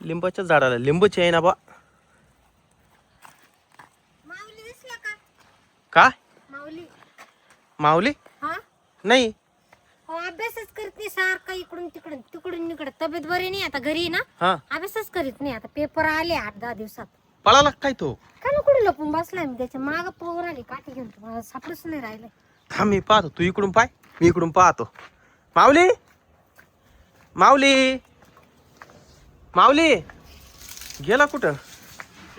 लिंबाच्या झाडाला लिंबूची आहे ना बा. माऊली दिसला का? का माऊली माऊली हा नाही. हो अभ्यासच करीत नाही सारखा इकडून तिकडून तिकडून इकडे. तब्येत बरी नाही आता घरी ना. हा अभ्यासच करीत नाही आता. पेपर आले 8-10 दिवसात. पळाला काय तो? का ना कुठे लपून बसलाय मी त्याच्या माग पोवर आली काठी घेऊन. मला सापडच नाही राहिलं. थांब मी पाहतो. तू इकडून पाय मी इकडून पाहतो. माऊली माऊली माऊली गेला कुठं?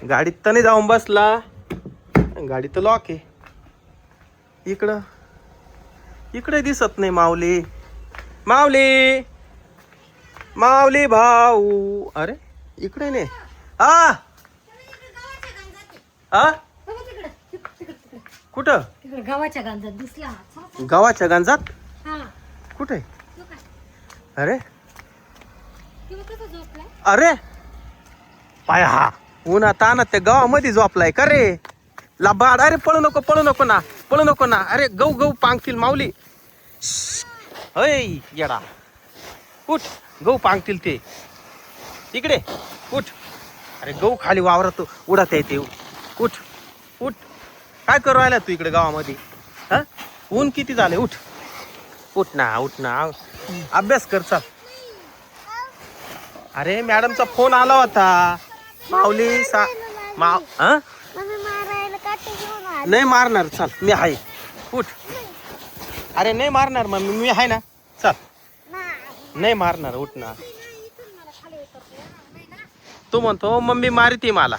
गाडीत तर नाही जाऊन बसला. गाडी तर लॉक आहे. इकडं इकडे दिसत नाही माऊली. माऊली माऊली भाऊ. अरे इकडे नाही. हा हा कुठं? तिकडे गावाच्या गांजात दिसला. गावाच्या गंजात हा कुठे? तो काय? अरे किंवा कसं झोपलाय? अरे पाय हा उन्हा तानात त्या गावामध्ये झोपलाय का रे? लाबाड. अरे पळू नको ना पळू नको ना. अरे गहू गहू पांगतील माऊली. अय येडा उठ. गहू पांगतील ते. इकडे उठ. अरे गहू खाली वावरात उडत येते. उठ उठ. काय करू राहिला तू इकडे गावामध्ये? हा ऊन किती झाले? उठ उठ ना अभ्यास कर चल. अरे मॅडमचा फोन आला होता. माऊली हा नाही मारणार. चल मी आहे. उठ. अरे नाही मारणार मग मी आहे ना. चल नाही मारणार. उठ ना. तू म्हणतो मम्मी मारती मला.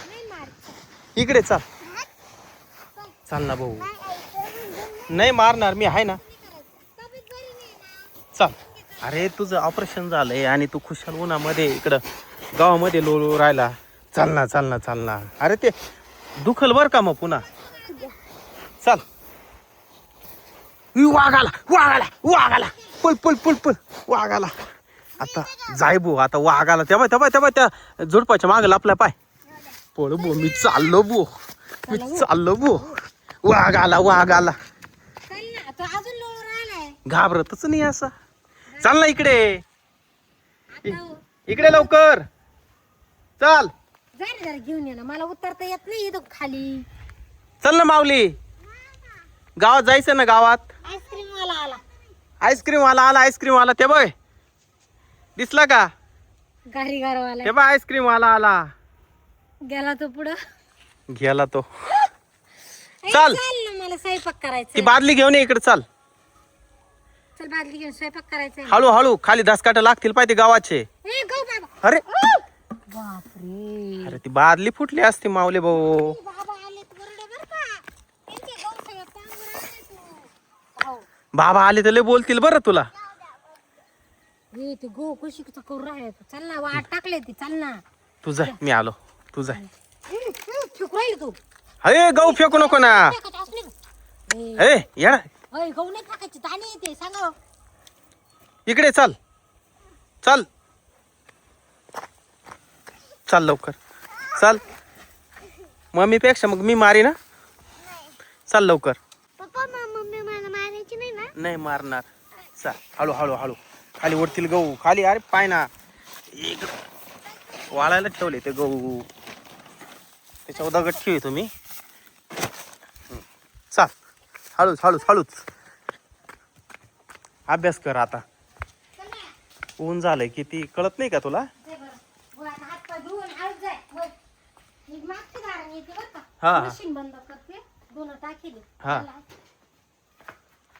इकडे चल. चल ना भाऊ. नाही मारणार मी आहे ना. चल. अरे तुझं ऑपरेशन झालंय आणि तू खुशाल उन्हामध्ये इकडं गावामध्ये लोळू राहिला. चल ना. अरे ते दुखल बर का मग पुन्हा. चल. वाघाला पळ वाघाला. आता जाय भो. आता वाघाला तेव्हा त्या झुडपाच्या मागे लपला पाय. पळ भो. मी चाललो भो. वाघाला चल ना तो अजून लोळ राहिलाय. घाबरतच नाही असा. चल ना इकडे. आता हो. इकडे लवकर चल. जा रे जरा घेऊन ये ना. मला उतरता येत नाही इथं खाली. चल ना माऊली. गावात जायचं ना. गावात आईस्क्रीम वाला आला. आईस्क्रीम वाला ते बघ दिसला का? गारी गारवाला ते बघ आईस्क्रीम वाला आला. गेला तो पुढं. गेला तो. ए, चल. ना मला स्वयंपाक ती करायचा. बादली घेऊन ये इकडे. चल चल बादली घेऊन स्वयंपाक करायचा. हळू खाली दसकाट लागतील पाहिजे गावाचे. ए गो बाबा. अरे बापरे. अरे ती बादली फुटली असती माऊली भाऊ. बाबा आले तर बरं बर का. त्यांचे गहू सगळं पांघरून आणले तू. हो. बाबा आले तर लय बोलतील बरं तुला. ए ते गो कशी करू राहिले. चल ना वाट टाकले ती. चल ना. तुझा मी आलो. तुझा फेकू राहिली तू. अरे गहू फेकू नको ना. फेकायचं असले का? ए येडा अय गहू नाही फेकायचे. दाणे येते सांगा. इकडे चल. चल लवकर चल. मम्मी पेक्षा मग मी मारी ना. चल लवकर. पप्पा मम्मी मला मारायची नाही ना. नाही मारणार. चल हळू खाली ओढतील गहू खाली. अरे पाय ना वाळायला ठेवले ते गहू. त्याच्यावर दगड ठेवी तुम्ही. चल हळूच अभ्यास कर आता. ऊन झालंय किती कळत नाही का तुला? हा मशीन बंद करते. दोन टाकी हा